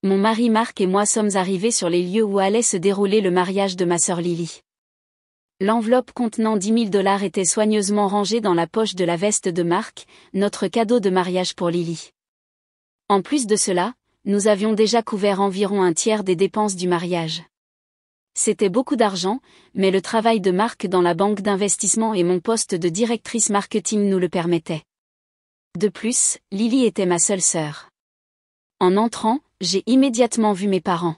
Mon mari Marc et moi sommes arrivés sur les lieux où allait se dérouler le mariage de ma sœur Lily. L'enveloppe contenant 10 000 $ était soigneusement rangée dans la poche de la veste de Marc, notre cadeau de mariage pour Lily. En plus de cela, nous avions déjà couvert environ un tiers des dépenses du mariage. C'était beaucoup d'argent, mais le travail de Marc dans la banque d'investissement et mon poste de directrice marketing nous le permettaient. De plus, Lily était ma seule sœur. En entrant, j'ai immédiatement vu mes parents.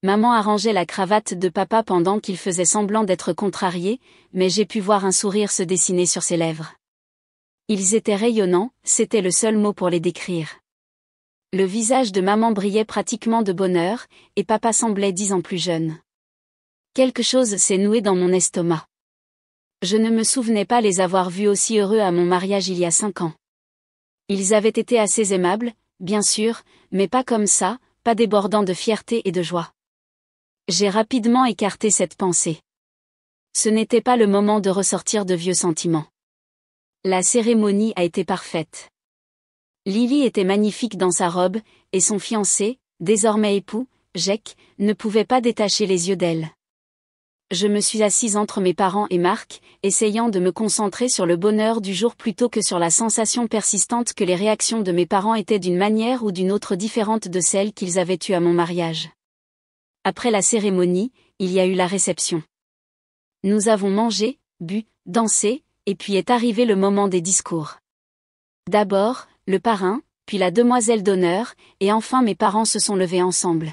Maman arrangeait la cravate de papa pendant qu'il faisait semblant d'être contrarié, mais j'ai pu voir un sourire se dessiner sur ses lèvres. Ils étaient rayonnants, c'était le seul mot pour les décrire. Le visage de maman brillait pratiquement de bonheur, et papa semblait 10 ans plus jeune. Quelque chose s'est noué dans mon estomac. Je ne me souvenais pas les avoir vus aussi heureux à mon mariage il y a 5 ans. Ils avaient été assez aimables, bien sûr, mais pas comme ça, pas débordant de fierté et de joie. J'ai rapidement écarté cette pensée. Ce n'était pas le moment de ressortir de vieux sentiments. La cérémonie a été parfaite. Lily était magnifique dans sa robe, et son fiancé, désormais époux, Jake, ne pouvait pas détacher les yeux d'elle. Je me suis assise entre mes parents et Marc, essayant de me concentrer sur le bonheur du jour plutôt que sur la sensation persistante que les réactions de mes parents étaient d'une manière ou d'une autre différente de celles qu'ils avaient eues à mon mariage. Après la cérémonie, il y a eu la réception. Nous avons mangé, bu, dansé, et puis est arrivé le moment des discours. D'abord, le parrain, puis la demoiselle d'honneur, et enfin mes parents se sont levés ensemble.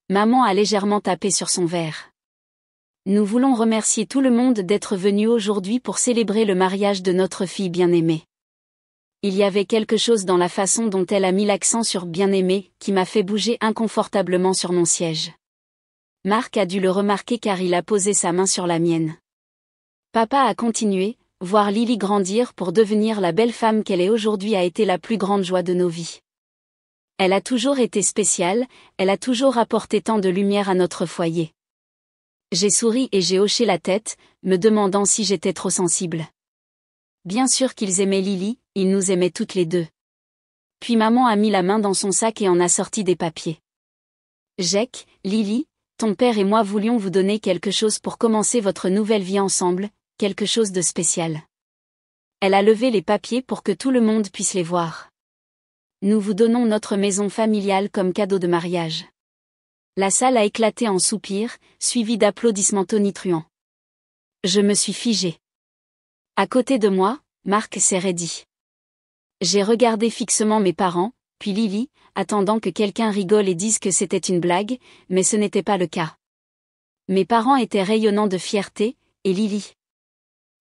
Maman a légèrement tapé sur son verre. Nous voulons remercier tout le monde d'être venu aujourd'hui pour célébrer le mariage de notre fille bien-aimée. Il y avait quelque chose dans la façon dont elle a mis l'accent sur bien-aimé, qui m'a fait bouger inconfortablement sur mon siège. Marc a dû le remarquer car il a posé sa main sur la mienne. Papa a continué, voir Lily grandir pour devenir la belle femme qu'elle est aujourd'hui a été la plus grande joie de nos vies. Elle a toujours été spéciale, elle a toujours apporté tant de lumière à notre foyer. J'ai souri et j'ai hoché la tête, me demandant si j'étais trop sensible. Bien sûr qu'ils aimaient Lily, ils nous aimaient toutes les deux. Puis maman a mis la main dans son sac et en a sorti des papiers. Jake, Lily, ton père et moi voulions vous donner quelque chose pour commencer votre nouvelle vie ensemble, quelque chose de spécial. Elle a levé les papiers pour que tout le monde puisse les voir. Nous vous donnons notre maison familiale comme cadeau de mariage. La salle a éclaté en soupirs, suivi d'applaudissements tonitruants. Je me suis figée. À côté de moi, Marc s'est raidi. J'ai regardé fixement mes parents, puis Lily, attendant que quelqu'un rigole et dise que c'était une blague, mais ce n'était pas le cas. Mes parents étaient rayonnants de fierté, et Lily.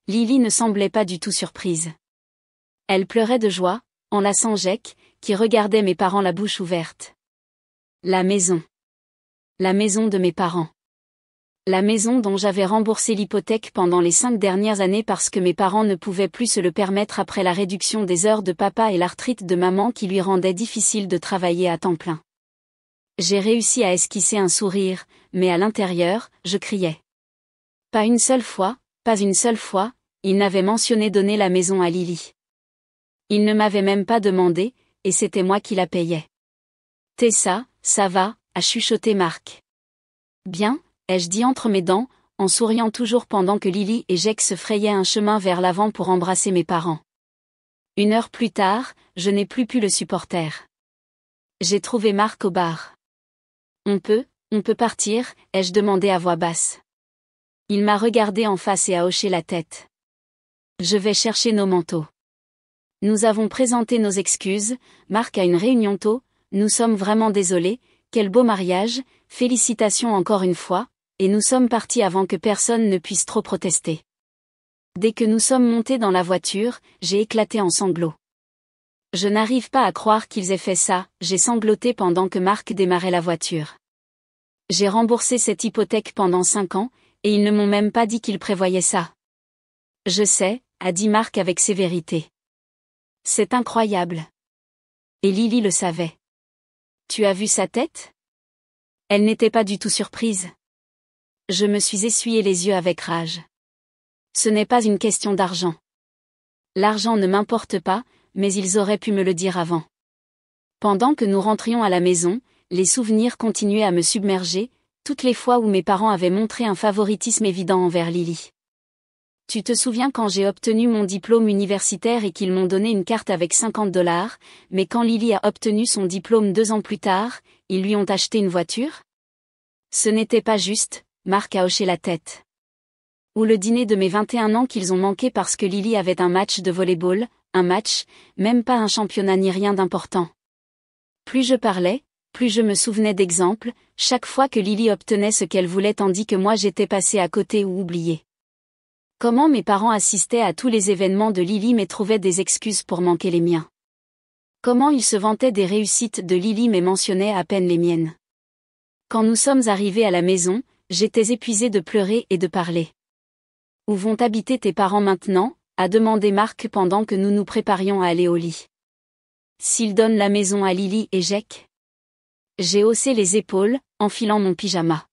Lily ne semblait pas du tout surprise. Elle pleurait de joie, enlaçant Jake, qui regardait mes parents la bouche ouverte. La maison. La maison de mes parents. La maison dont j'avais remboursé l'hypothèque pendant les 5 dernières années parce que mes parents ne pouvaient plus se le permettre après la réduction des heures de papa et l'arthrite de maman qui lui rendait difficile de travailler à temps plein. J'ai réussi à esquisser un sourire, mais à l'intérieur, je criais. Pas une seule fois, il n'avait mentionné donner la maison à Lily. Il ne m'avait même pas demandé, et c'était moi qui la payais. Tessa, ça va, a chuchoté Marc. Bien, ai-je dit entre mes dents, en souriant toujours pendant que Lily et Jake se frayaient un chemin vers l'avant pour embrasser mes parents. 1 heure plus tard, je n'ai plus pu le supporter. J'ai trouvé Marc au bar. On peut partir, ai-je demandé à voix basse. Il m'a regardé en face et a hoché la tête. Je vais chercher nos manteaux. Nous avons présenté nos excuses, Marc a une réunion tôt, nous sommes vraiment désolés, quel beau mariage, félicitations encore une fois, et nous sommes partis avant que personne ne puisse trop protester. Dès que nous sommes montés dans la voiture, j'ai éclaté en sanglots. Je n'arrive pas à croire qu'ils aient fait ça, j'ai sangloté pendant que Marc démarrait la voiture. J'ai remboursé cette hypothèque pendant 5 ans, et ils ne m'ont même pas dit qu'ils prévoyaient ça. Je sais, a dit Marc avec sévérité. C'est incroyable. Et Lily le savait. Tu as vu sa tête? Elle n'était pas du tout surprise. Je me suis essuyé les yeux avec rage. Ce n'est pas une question d'argent. L'argent ne m'importe pas, mais ils auraient pu me le dire avant. Pendant que nous rentrions à la maison, les souvenirs continuaient à me submerger, toutes les fois où mes parents avaient montré un favoritisme évident envers Lily. Tu te souviens quand j'ai obtenu mon diplôme universitaire et qu'ils m'ont donné une carte avec $50, mais quand Lily a obtenu son diplôme 2 ans plus tard, ils lui ont acheté une voiture? Ce n'était pas juste, Marc a hoché la tête. Ou le dîner de mes 21 ans qu'ils ont manqué parce que Lily avait un match de volley-ball, un match, même pas un championnat ni rien d'important. Plus je parlais, plus je me souvenais d'exemples, chaque fois que Lily obtenait ce qu'elle voulait tandis que moi j'étais passé à côté ou oublié. Comment mes parents assistaient à tous les événements de Lily mais trouvaient des excuses pour manquer les miens. Comment ils se vantaient des réussites de Lily mais mentionnaient à peine les miennes. Quand nous sommes arrivés à la maison, j'étais épuisé de pleurer et de parler. Où vont habiter tes parents maintenant? A demandé Marc pendant que nous nous préparions à aller au lit. S'ils donnent la maison à Lily et Jack? J'ai haussé les épaules, enfilant mon pyjama.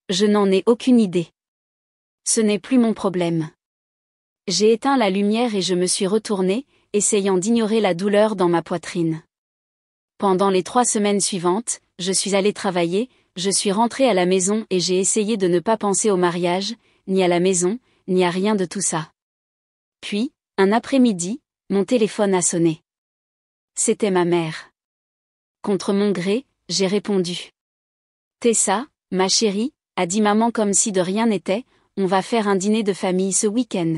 Je n'en ai aucune idée. Ce n'est plus mon problème. J'ai éteint la lumière et je me suis retourné, essayant d'ignorer la douleur dans ma poitrine. Pendant les 3 semaines suivantes, je suis allé travailler, je suis rentré à la maison et j'ai essayé de ne pas penser au mariage, ni à la maison, ni à rien de tout ça. Puis, un après-midi, mon téléphone a sonné. C'était ma mère. Contre mon gré, j'ai répondu. Tessa, ma chérie, a dit maman comme si de rien n'était, on va faire un dîner de famille ce week-end.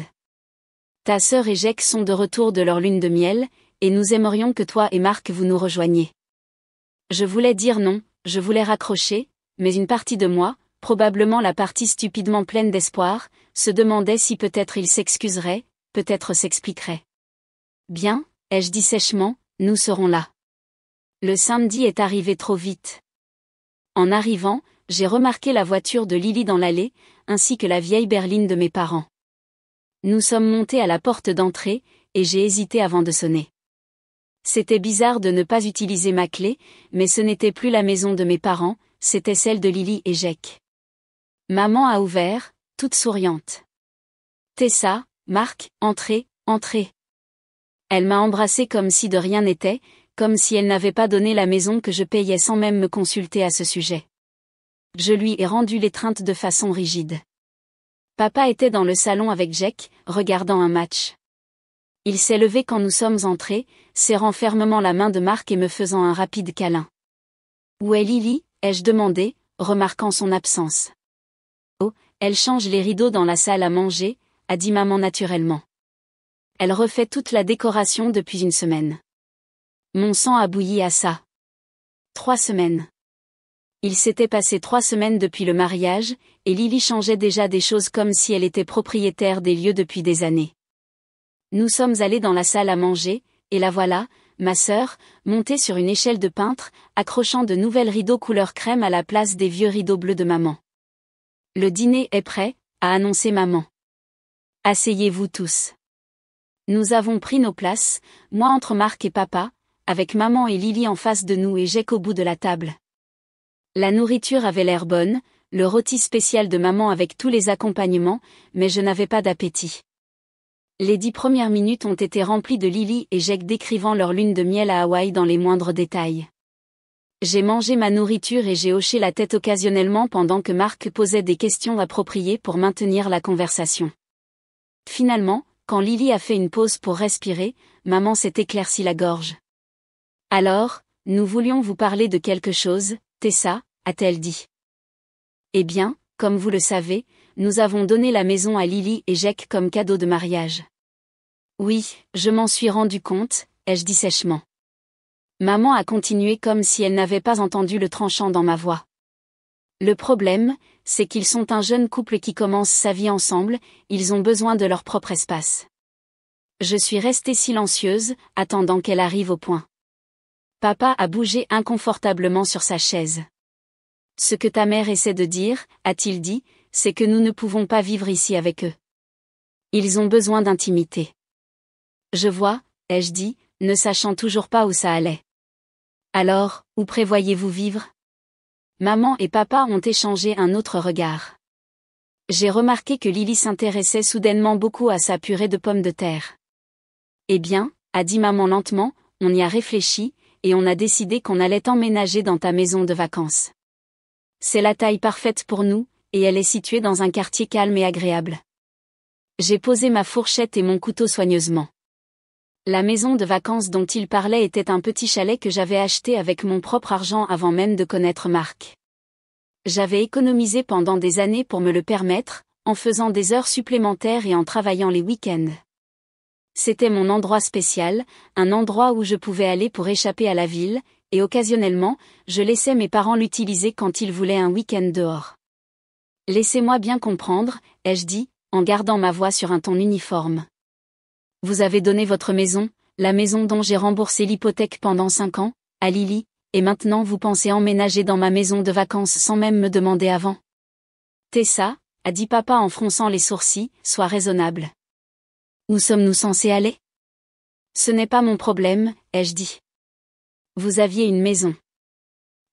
Ta sœur et Jack sont de retour de leur lune de miel, et nous aimerions que toi et Marc vous nous rejoigniez. Je voulais dire non, je voulais raccrocher, mais une partie de moi, probablement la partie stupidement pleine d'espoir, se demandait si peut-être il s'excuserait, peut-être s'expliquerait. Bien, ai-je dit sèchement, nous serons là. Le samedi est arrivé trop vite. En arrivant, j'ai remarqué la voiture de Lily dans l'allée, ainsi que la vieille berline de mes parents. Nous sommes montés à la porte d'entrée, et j'ai hésité avant de sonner. C'était bizarre de ne pas utiliser ma clé, mais ce n'était plus la maison de mes parents, c'était celle de Lily et Jack. Maman a ouvert, toute souriante. Tessa, Marc, entrez, entrez. Elle m'a embrassée comme si de rien n'était, comme si elle n'avait pas donné la maison que je payais sans même me consulter à ce sujet. Je lui ai rendu l'étreinte de façon rigide. Papa était dans le salon avec Jack, regardant un match. Il s'est levé quand nous sommes entrés, serrant fermement la main de Marc et me faisant un rapide câlin. Où est Lily? Ai-je demandé, remarquant son absence. Oh, elle change les rideaux dans la salle à manger, a dit maman naturellement. Elle refait toute la décoration depuis une semaine. Mon sang a bouilli à ça. 3 semaines. Il s'était passé 3 semaines depuis le mariage, et Lily changeait déjà des choses comme si elle était propriétaire des lieux depuis des années. Nous sommes allés dans la salle à manger, et la voilà, ma sœur, montée sur une échelle de peintre, accrochant de nouvelles rideaux couleur crème à la place des vieux rideaux bleus de maman. Le dîner est prêt, a annoncé maman. Asseyez-vous tous. Nous avons pris nos places, moi entre Marc et papa, avec maman et Lily en face de nous et Jack au bout de la table. La nourriture avait l'air bonne, le rôti spécial de maman avec tous les accompagnements, mais je n'avais pas d'appétit. Les 10 premières minutes ont été remplies de Lily et Jack décrivant leur lune de miel à Hawaï dans les moindres détails. J'ai mangé ma nourriture et j'ai hoché la tête occasionnellement pendant que Marc posait des questions appropriées pour maintenir la conversation. Finalement, quand Lily a fait une pause pour respirer, maman s'est éclairci la gorge. Alors, nous voulions vous parler de quelque chose, Tessa, a-t-elle dit. Eh bien, comme vous le savez, nous avons donné la maison à Lily et Jack comme cadeau de mariage. Oui, je m'en suis rendu compte, ai-je dit sèchement. Maman a continué comme si elle n'avait pas entendu le tranchant dans ma voix. Le problème, c'est qu'ils sont un jeune couple qui commence sa vie ensemble, ils ont besoin de leur propre espace. Je suis restée silencieuse, attendant qu'elle arrive au point. Papa a bougé inconfortablement sur sa chaise. Ce que ta mère essaie de dire, a-t-il dit, c'est que nous ne pouvons pas vivre ici avec eux. Ils ont besoin d'intimité. Je vois, ai-je dit, ne sachant toujours pas où ça allait. Alors, où prévoyez-vous vivre? Maman et papa ont échangé un autre regard. J'ai remarqué que Lily s'intéressait soudainement beaucoup à sa purée de pommes de terre. Eh bien, a dit maman lentement, on y a réfléchi, et on a décidé qu'on allait emménager dans ta maison de vacances. C'est la taille parfaite pour nous, et elle est située dans un quartier calme et agréable. J'ai posé ma fourchette et mon couteau soigneusement. La maison de vacances dont il parlait était un petit chalet que j'avais acheté avec mon propre argent avant même de connaître Marc. J'avais économisé pendant des années pour me le permettre, en faisant des heures supplémentaires et en travaillant les week-ends. C'était mon endroit spécial, un endroit où je pouvais aller pour échapper à la ville, et occasionnellement, je laissais mes parents l'utiliser quand ils voulaient un week-end dehors. Laissez-moi bien comprendre, ai-je dit, en gardant ma voix sur un ton uniforme. Vous avez donné votre maison, la maison dont j'ai remboursé l'hypothèque pendant 5 ans, à Lily, et maintenant vous pensez emménager dans ma maison de vacances sans même me demander avant. Tessa, a dit papa en fronçant les sourcils, sois raisonnable. Où sommes-nous censés aller? Ce n'est pas mon problème, ai-je dit. Vous aviez une maison.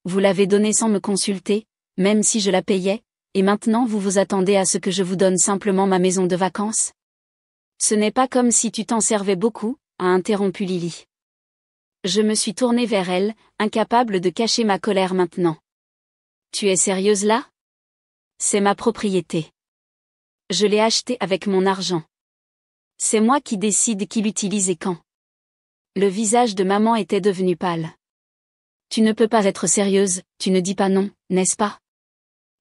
Vous l'avez donnée sans me consulter, même si je la payais, et maintenant vous vous attendez à ce que je vous donne simplement ma maison de vacances? Ce n'est pas comme si tu t'en servais beaucoup, a interrompu Lily. Je me suis tournée vers elle, incapable de cacher ma colère maintenant. Tu es sérieuse là? C'est ma propriété. Je l'ai achetée avec mon argent. C'est moi qui décide qui l'utilise et quand. Le visage de maman était devenu pâle. Tu ne peux pas être sérieuse, tu ne dis pas non, n'est-ce pas?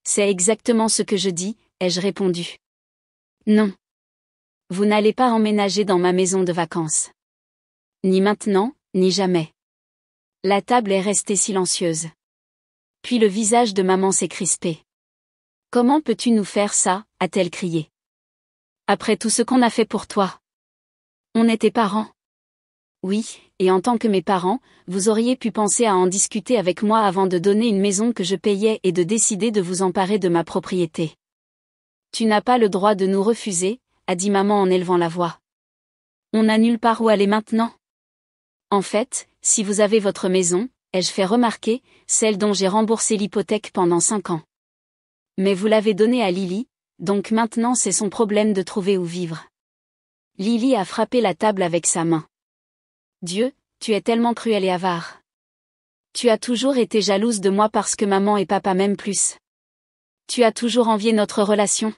C'est exactement ce que je dis, ai-je répondu. Non. Vous n'allez pas emménager dans ma maison de vacances. Ni maintenant, ni jamais. La table est restée silencieuse. Puis le visage de maman s'est crispé. Comment peux-tu nous faire ça, a-t-elle crié. Après tout ce qu'on a fait pour toi. On était parents. Oui, et en tant que mes parents, vous auriez pu penser à en discuter avec moi avant de donner une maison que je payais et de décider de vous emparer de ma propriété. Tu n'as pas le droit de nous refuser, a dit maman en élevant la voix. On n'a nulle part où aller maintenant. En fait, si vous avez votre maison, ai-je fait remarquer, celle dont j'ai remboursé l'hypothèque pendant 5 ans. Mais vous l'avez donnée à Lily, donc maintenant c'est son problème de trouver où vivre. Lily a frappé la table avec sa main. Dieu, tu es tellement cruel et avare. Tu as toujours été jalouse de moi parce que maman et papa m'aiment plus. Tu as toujours envié notre relation.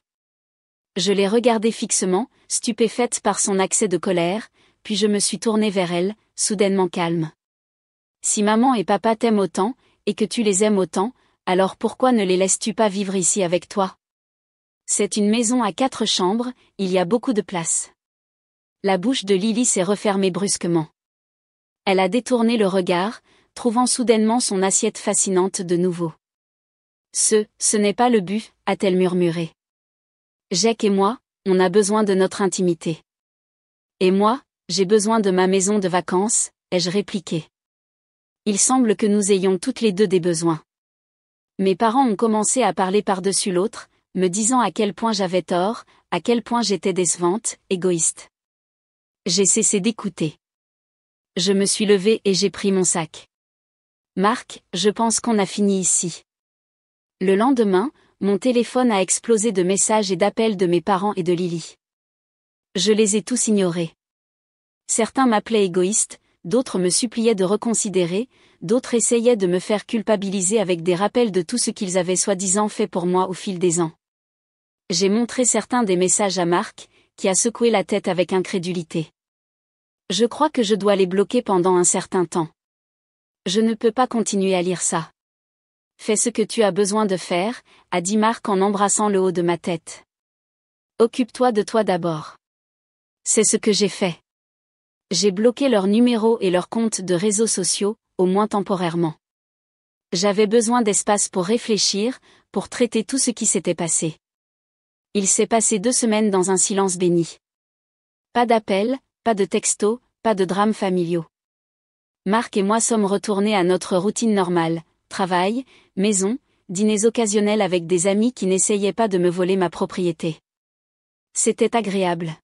Je l'ai regardée fixement, stupéfaite par son accès de colère, puis je me suis tournée vers elle, soudainement calme. Si maman et papa t'aiment autant, et que tu les aimes autant, alors pourquoi ne les laisses-tu pas vivre ici avec toi? C'est une maison à 4 chambres, il y a beaucoup de place. La bouche de Lily s'est refermée brusquement. Elle a détourné le regard, trouvant soudainement son assiette fascinante de nouveau. Ce n'est pas le but, a-t-elle murmuré. Jake et moi, on a besoin de notre intimité. Et moi, j'ai besoin de ma maison de vacances, ai-je répliqué. Il semble que nous ayons toutes les deux des besoins. Mes parents ont commencé à parler par-dessus l'autre, me disant à quel point j'avais tort, à quel point j'étais décevante, égoïste. J'ai cessé d'écouter. Je me suis levée et j'ai pris mon sac. Marc, je pense qu'on a fini ici. Le lendemain, mon téléphone a explosé de messages et d'appels de mes parents et de Lily. Je les ai tous ignorés. Certains m'appelaient égoïste, d'autres me suppliaient de reconsidérer, d'autres essayaient de me faire culpabiliser avec des rappels de tout ce qu'ils avaient soi-disant fait pour moi au fil des ans. J'ai montré certains des messages à Marc, qui a secoué la tête avec incrédulité. Je crois que je dois les bloquer pendant un certain temps. Je ne peux pas continuer à lire ça. Fais ce que tu as besoin de faire, a dit Marc en embrassant le haut de ma tête. Occupe-toi de toi d'abord. C'est ce que j'ai fait. J'ai bloqué leurs numéros et leurs comptes de réseaux sociaux, au moins temporairement. J'avais besoin d'espace pour réfléchir, pour traiter tout ce qui s'était passé. Il s'est passé 2 semaines dans un silence béni. Pas d'appels, pas de textos, pas de drames familiaux. Marc et moi sommes retournés à notre routine normale, travail, maison, dîners occasionnels avec des amis qui n'essayaient pas de me voler ma propriété. C'était agréable.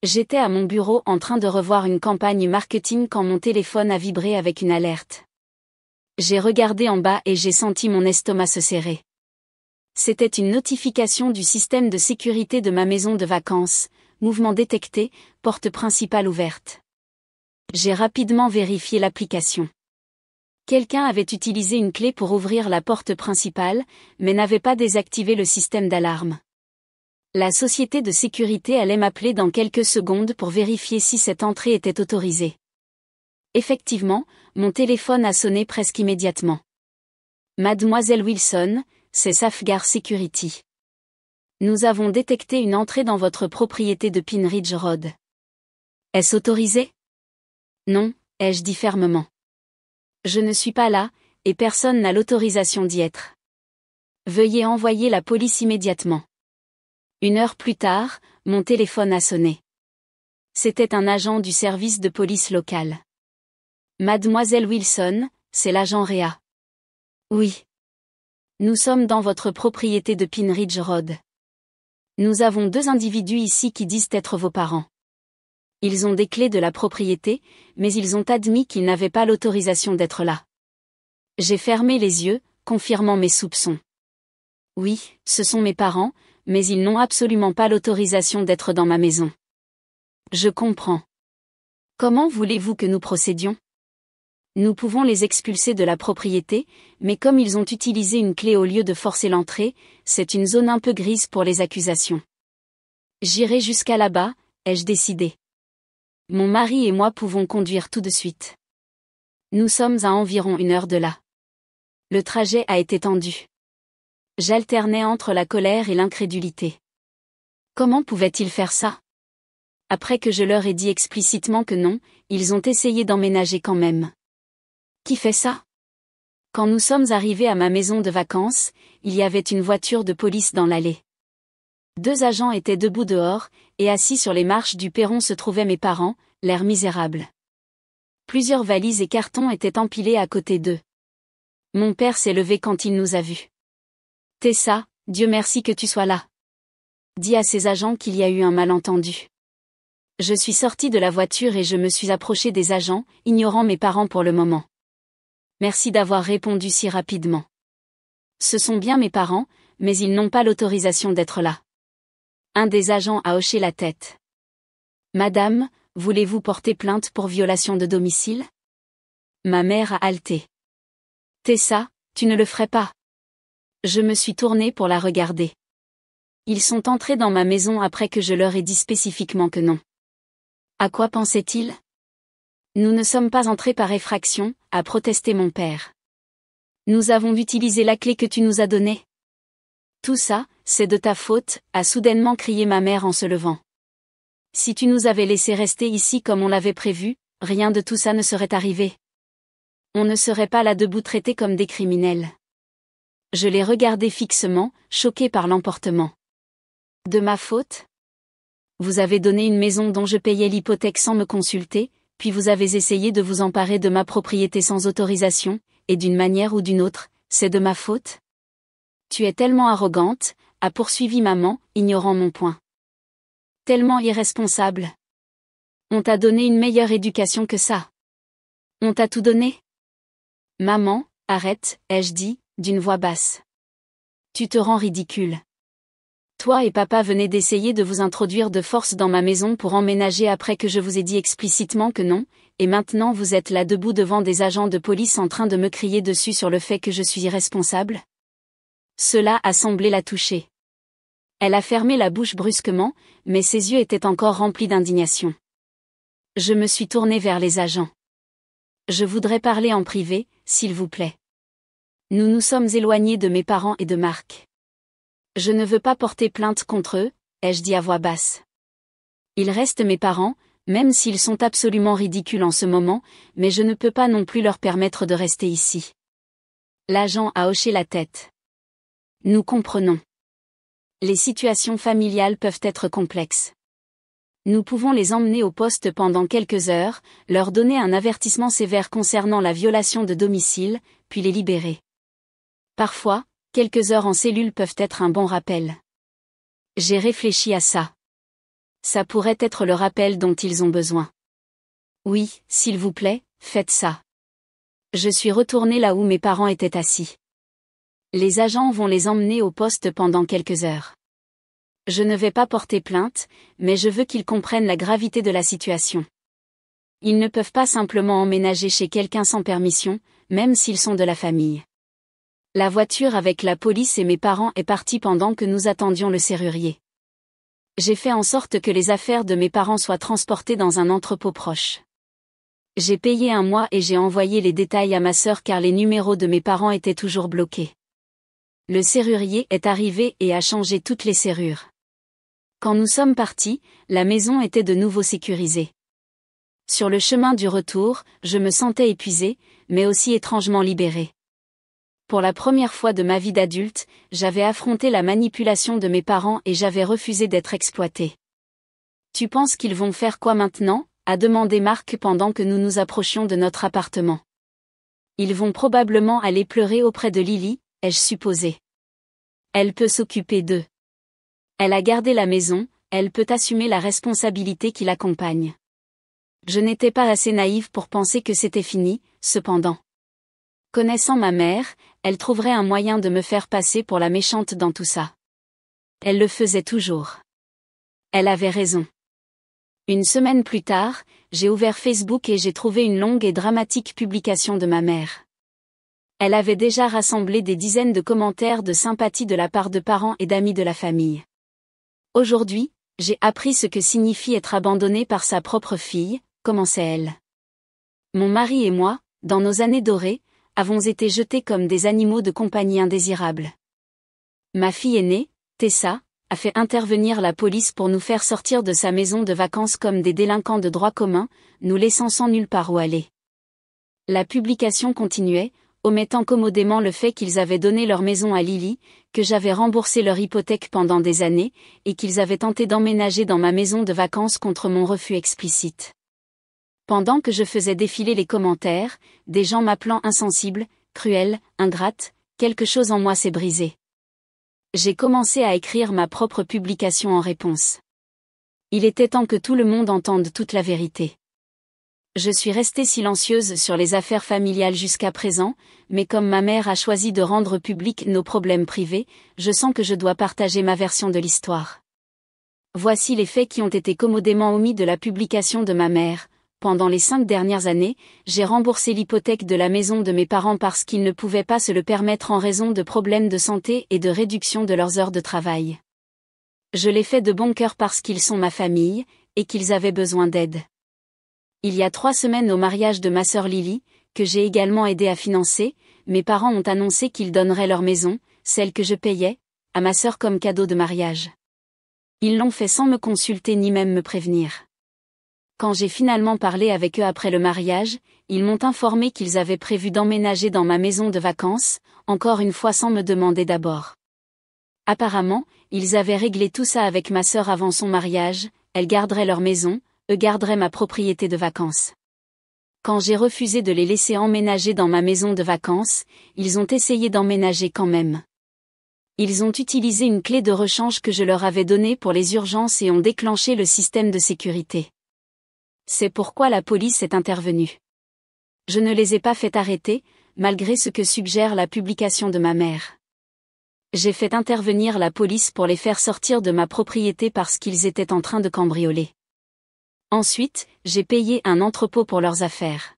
J'étais à mon bureau en train de revoir une campagne marketing quand mon téléphone a vibré avec une alerte. J'ai regardé en bas et j'ai senti mon estomac se serrer. C'était une notification du système de sécurité de ma maison de vacances, mouvement détecté, porte principale ouverte. J'ai rapidement vérifié l'application. Quelqu'un avait utilisé une clé pour ouvrir la porte principale, mais n'avait pas désactivé le système d'alarme. La société de sécurité allait m'appeler dans quelques secondes pour vérifier si cette entrée était autorisée. Effectivement, mon téléphone a sonné presque immédiatement. Mademoiselle Wilson, c'est Safeguard Security. Nous avons détecté une entrée dans votre propriété de Pine Ridge Road. Est-ce autorisé? Non, ai-je dit fermement. Je ne suis pas là, et personne n'a l'autorisation d'y être. Veuillez envoyer la police immédiatement. 1 heure plus tard, mon téléphone a sonné. C'était un agent du service de police local. Mademoiselle Wilson, c'est l'agent Réa. Oui. Nous sommes dans votre propriété de Pine Ridge Road. Nous avons 2 individus ici qui disent être vos parents. Ils ont des clés de la propriété, mais ils ont admis qu'ils n'avaient pas l'autorisation d'être là. J'ai fermé les yeux, confirmant mes soupçons. Oui, ce sont mes parents, mais ils n'ont absolument pas l'autorisation d'être dans ma maison. Je comprends. Comment voulez-vous que nous procédions? Nous pouvons les expulser de la propriété, mais comme ils ont utilisé une clé au lieu de forcer l'entrée, c'est une zone un peu grise pour les accusations. J'irai jusqu'à là-bas, ai-je décidé. Mon mari et moi pouvons conduire tout de suite. Nous sommes à environ 1 heure de là. Le trajet a été tendu. J'alternais entre la colère et l'incrédulité. Comment pouvaient-ils faire ça? Après que je leur ai dit explicitement que non, ils ont essayé d'emménager quand même. Qui fait ça? Quand nous sommes arrivés à ma maison de vacances, il y avait une voiture de police dans l'allée. 2 agents étaient debout dehors, et assis sur les marches du perron se trouvaient mes parents, l'air misérable. Plusieurs valises et cartons étaient empilés à côté d'eux. Mon père s'est levé quand il nous a vus. Tessa, Dieu merci que tu sois là. Dis à ces agents qu'il y a eu un malentendu. Je suis sortie de la voiture et je me suis approchée des agents, ignorant mes parents pour le moment. Merci d'avoir répondu si rapidement. Ce sont bien mes parents, mais ils n'ont pas l'autorisation d'être là. Un des agents a hoché la tête. Madame, voulez-vous porter plainte pour violation de domicile? Ma mère a haleté. Tessa, tu ne le ferais pas. Je me suis tournée pour la regarder. Ils sont entrés dans ma maison après que je leur ai dit spécifiquement que non. À quoi pensaient-ils? Nous ne sommes pas entrés par effraction, a protesté mon père. Nous avons utilisé la clé que tu nous as donnée. Tout ça, c'est de ta faute, a soudainement crié ma mère en se levant. Si tu nous avais laissé rester ici comme on l'avait prévu, rien de tout ça ne serait arrivé. On ne serait pas là debout traités comme des criminels. Je les regardais fixement, choquée par l'emportement. De ma faute? Vous avez donné une maison dont je payais l'hypothèque sans me consulter, puis vous avez essayé de vous emparer de ma propriété sans autorisation, et d'une manière ou d'une autre, c'est de ma faute? Tu es tellement arrogante, a poursuivi maman, ignorant mon point. Tellement irresponsable. On t'a donné une meilleure éducation que ça. On t'a tout donné. Maman, arrête, ai-je dit, d'une voix basse. Tu te rends ridicule. Toi et papa venez d'essayer de vous introduire de force dans ma maison pour emménager après que je vous ai dit explicitement que non, et maintenant vous êtes là debout devant des agents de police en train de me crier dessus sur le fait que je suis irresponsable? Cela a semblé la toucher. Elle a fermé la bouche brusquement, mais ses yeux étaient encore remplis d'indignation. Je me suis tournée vers les agents. Je voudrais parler en privé, s'il vous plaît. Nous nous sommes éloignés de mes parents et de Marc. Je ne veux pas porter plainte contre eux, ai-je dit à voix basse. Ils restent mes parents, même s'ils sont absolument ridicules en ce moment, mais je ne peux pas non plus leur permettre de rester ici. L'agent a hoché la tête. Nous comprenons. Les situations familiales peuvent être complexes. Nous pouvons les emmener au poste pendant quelques heures, leur donner un avertissement sévère concernant la violation de domicile, puis les libérer. Parfois, quelques heures en cellule peuvent être un bon rappel. J'ai réfléchi à ça. Ça pourrait être le rappel dont ils ont besoin. Oui, s'il vous plaît, faites ça. Je suis retournée là où mes parents étaient assis. Les agents vont les emmener au poste pendant quelques heures. Je ne vais pas porter plainte, mais je veux qu'ils comprennent la gravité de la situation. Ils ne peuvent pas simplement emménager chez quelqu'un sans permission, même s'ils sont de la famille. La voiture avec la police et mes parents est partie pendant que nous attendions le serrurier. J'ai fait en sorte que les affaires de mes parents soient transportées dans un entrepôt proche. J'ai payé un mois et j'ai envoyé les détails à ma sœur car les numéros de mes parents étaient toujours bloqués. Le serrurier est arrivé et a changé toutes les serrures. Quand nous sommes partis, la maison était de nouveau sécurisée. Sur le chemin du retour, je me sentais épuisée, mais aussi étrangement libérée. Pour la première fois de ma vie d'adulte, j'avais affronté la manipulation de mes parents et j'avais refusé d'être exploitée. « Tu penses qu'ils vont faire quoi maintenant ?» a demandé Marc pendant que nous nous approchions de notre appartement. « Ils vont probablement aller pleurer auprès de Lily, ai-je supposé. Elle peut s'occuper d'eux. Elle a gardé la maison, elle peut assumer la responsabilité qui l'accompagne. » Je n'étais pas assez naïve pour penser que c'était fini, cependant. Connaissant ma mère, elle trouverait un moyen de me faire passer pour la méchante dans tout ça. Elle le faisait toujours. Elle avait raison. Une semaine plus tard, j'ai ouvert Facebook et j'ai trouvé une longue et dramatique publication de ma mère. Elle avait déjà rassemblé des dizaines de commentaires de sympathie de la part de parents et d'amis de la famille. Aujourd'hui, j'ai appris ce que signifie être abandonné par sa propre fille, commençait elle. Mon mari et moi, dans nos années dorées, avons été jetés comme des animaux de compagnie indésirables. Ma fille aînée, Tessa, a fait intervenir la police pour nous faire sortir de sa maison de vacances comme des délinquants de droit commun, nous laissant sans nulle part où aller. La publication continuait, omettant commodément le fait qu'ils avaient donné leur maison à Lily, que j'avais remboursé leur hypothèque pendant des années, et qu'ils avaient tenté d'emménager dans ma maison de vacances contre mon refus explicite. Pendant que je faisais défiler les commentaires, des gens m'appelant insensible, cruelle, ingrate, quelque chose en moi s'est brisé. J'ai commencé à écrire ma propre publication en réponse. Il était temps que tout le monde entende toute la vérité. Je suis restée silencieuse sur les affaires familiales jusqu'à présent, mais comme ma mère a choisi de rendre publics nos problèmes privés, je sens que je dois partager ma version de l'histoire. Voici les faits qui ont été commodément omis de la publication de ma mère. Pendant les 5 dernières années, j'ai remboursé l'hypothèque de la maison de mes parents parce qu'ils ne pouvaient pas se le permettre en raison de problèmes de santé et de réduction de leurs heures de travail. Je l'ai fait de bon cœur parce qu'ils sont ma famille, et qu'ils avaient besoin d'aide. Il y a 3 semaines au mariage de ma sœur Lily, que j'ai également aidé à financer, mes parents ont annoncé qu'ils donneraient leur maison, celle que je payais, à ma sœur comme cadeau de mariage. Ils l'ont fait sans me consulter ni même me prévenir. Quand j'ai finalement parlé avec eux après le mariage, ils m'ont informé qu'ils avaient prévu d'emménager dans ma maison de vacances, encore une fois sans me demander d'abord. Apparemment, ils avaient réglé tout ça avec ma sœur avant son mariage, elle garderait leur maison, eux garderaient ma propriété de vacances. Quand j'ai refusé de les laisser emménager dans ma maison de vacances, ils ont essayé d'emménager quand même. Ils ont utilisé une clé de rechange que je leur avais donnée pour les urgences et ont déclenché le système de sécurité. C'est pourquoi la police est intervenue. Je ne les ai pas fait arrêter, malgré ce que suggère la publication de ma mère. J'ai fait intervenir la police pour les faire sortir de ma propriété parce qu'ils étaient en train de cambrioler. Ensuite, j'ai payé un entrepôt pour leurs affaires.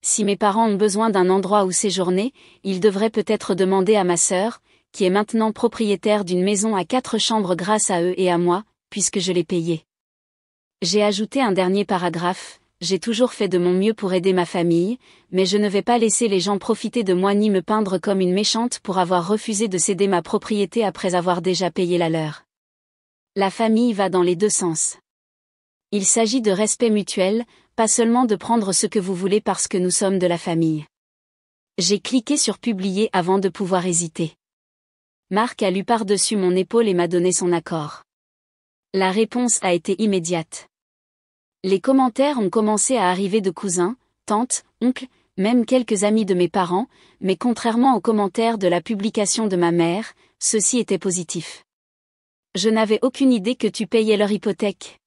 Si mes parents ont besoin d'un endroit où séjourner, ils devraient peut-être demander à ma sœur, qui est maintenant propriétaire d'une maison à 4 chambres grâce à eux et à moi, puisque je l'ai payée. J'ai ajouté un dernier paragraphe, j'ai toujours fait de mon mieux pour aider ma famille, mais je ne vais pas laisser les gens profiter de moi ni me peindre comme une méchante pour avoir refusé de céder ma propriété après avoir déjà payé la leur. La famille va dans les 2 sens. Il s'agit de respect mutuel, pas seulement de prendre ce que vous voulez parce que nous sommes de la famille. J'ai cliqué sur publier avant de pouvoir hésiter. Marc a lu par-dessus mon épaule et m'a donné son accord. La réponse a été immédiate. Les commentaires ont commencé à arriver de cousins, tantes, oncles, même quelques amis de mes parents, mais contrairement aux commentaires de la publication de ma mère, ceux-ci étaient positifs. Je n'avais aucune idée que tu payais leur hypothèque.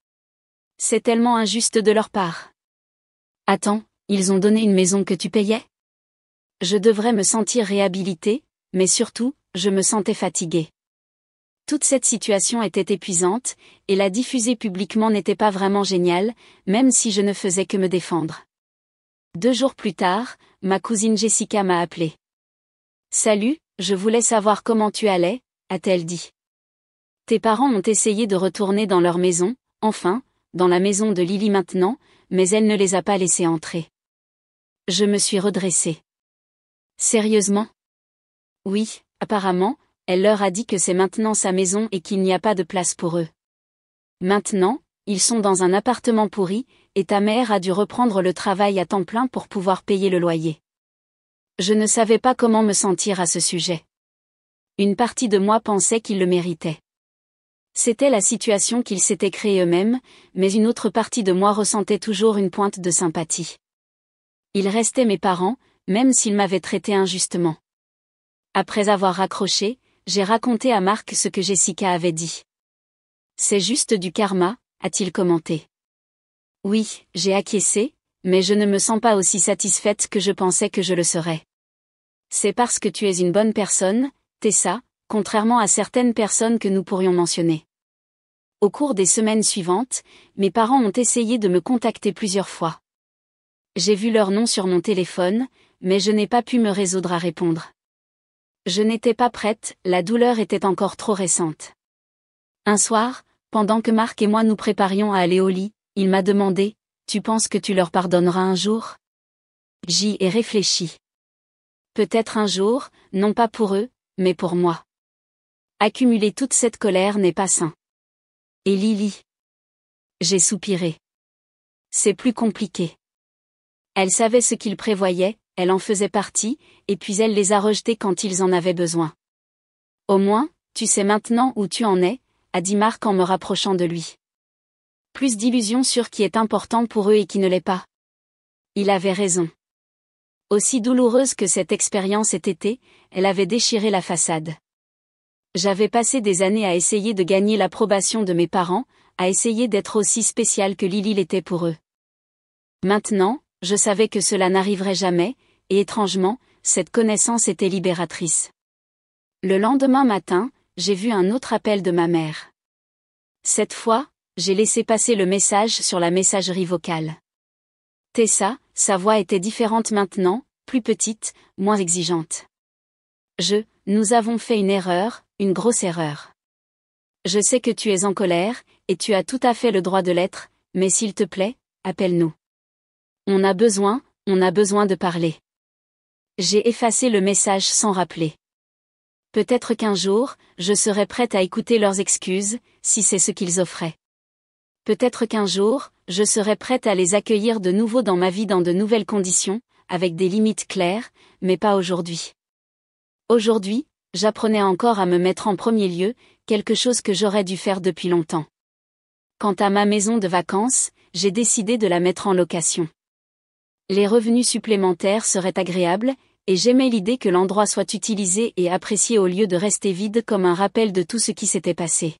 C'est tellement injuste de leur part. Attends, ils ont donné une maison que tu payais ? Je devrais me sentir réhabilitée, mais surtout, je me sentais fatiguée. Toute cette situation était épuisante, et la diffuser publiquement n'était pas vraiment géniale, même si je ne faisais que me défendre. 2 jours plus tard, ma cousine Jessica m'a appelé. Salut, je voulais savoir comment tu allais, a-t-elle dit. Tes parents ont essayé de retourner dans leur maison, enfin, dans la maison de Lily maintenant, mais elle ne les a pas laissés entrer. Je me suis redressée. Sérieusement? Oui, apparemment, elle leur a dit que c'est maintenant sa maison et qu'il n'y a pas de place pour eux. Maintenant, ils sont dans un appartement pourri, et ta mère a dû reprendre le travail à temps plein pour pouvoir payer le loyer. Je ne savais pas comment me sentir à ce sujet. Une partie de moi pensait qu'ils le méritaient. C'était la situation qu'ils s'étaient créée eux-mêmes, mais une autre partie de moi ressentait toujours une pointe de sympathie. Ils restaient mes parents, même s'ils m'avaient traité injustement. Après avoir raccroché, j'ai raconté à Marc ce que Jessica avait dit. C'est juste du karma, a-t-il commenté. Oui, j'ai acquiescé, mais je ne me sens pas aussi satisfaite que je pensais que je le serais. C'est parce que tu es une bonne personne, Tessa, contrairement à certaines personnes que nous pourrions mentionner. Au cours des semaines suivantes, mes parents ont essayé de me contacter plusieurs fois. J'ai vu leur nom sur mon téléphone, mais je n'ai pas pu me résoudre à répondre. Je n'étais pas prête, la douleur était encore trop récente. Un soir, pendant que Marc et moi nous préparions à aller au lit, il m'a demandé, « Tu penses que tu leur pardonneras un jour ?» J'y ai réfléchi. Peut-être un jour, non pas pour eux, mais pour moi. Accumuler toute cette colère n'est pas sain. Et Lily? J'ai soupiré. C'est plus compliqué. Elle savait ce qu'ils prévoyaient, elle en faisait partie, et puis elle les a rejetés quand ils en avaient besoin. Au moins, tu sais maintenant où tu en es, a dit Marc en me rapprochant de lui. Plus d'illusions sur qui est important pour eux et qui ne l'est pas. Il avait raison. Aussi douloureuse que cette expérience ait été, elle avait déchiré la façade. J'avais passé des années à essayer de gagner l'approbation de mes parents, à essayer d'être aussi spéciale que Lily l'était pour eux. Maintenant, je savais que cela n'arriverait jamais, et étrangement, cette connaissance était libératrice. Le lendemain matin, j'ai vu un autre appel de ma mère. Cette fois, j'ai laissé passer le message sur la messagerie vocale. Tessa, sa voix était différente maintenant, plus petite, moins exigeante. Nous avons fait une erreur, une grosse erreur. Je sais que tu es en colère, et tu as tout à fait le droit de l'être, mais s'il te plaît, appelle-nous. On a besoin de parler. J'ai effacé le message sans rappeler. Peut-être qu'un jour, je serai prête à écouter leurs excuses, si c'est ce qu'ils offraient. Peut-être qu'un jour, je serai prête à les accueillir de nouveau dans ma vie dans de nouvelles conditions, avec des limites claires, mais pas aujourd'hui. Aujourd'hui, j'apprenais encore à me mettre en premier lieu, quelque chose que j'aurais dû faire depuis longtemps. Quant à ma maison de vacances, j'ai décidé de la mettre en location. Les revenus supplémentaires seraient agréables, et j'aimais l'idée que l'endroit soit utilisé et apprécié au lieu de rester vide comme un rappel de tout ce qui s'était passé.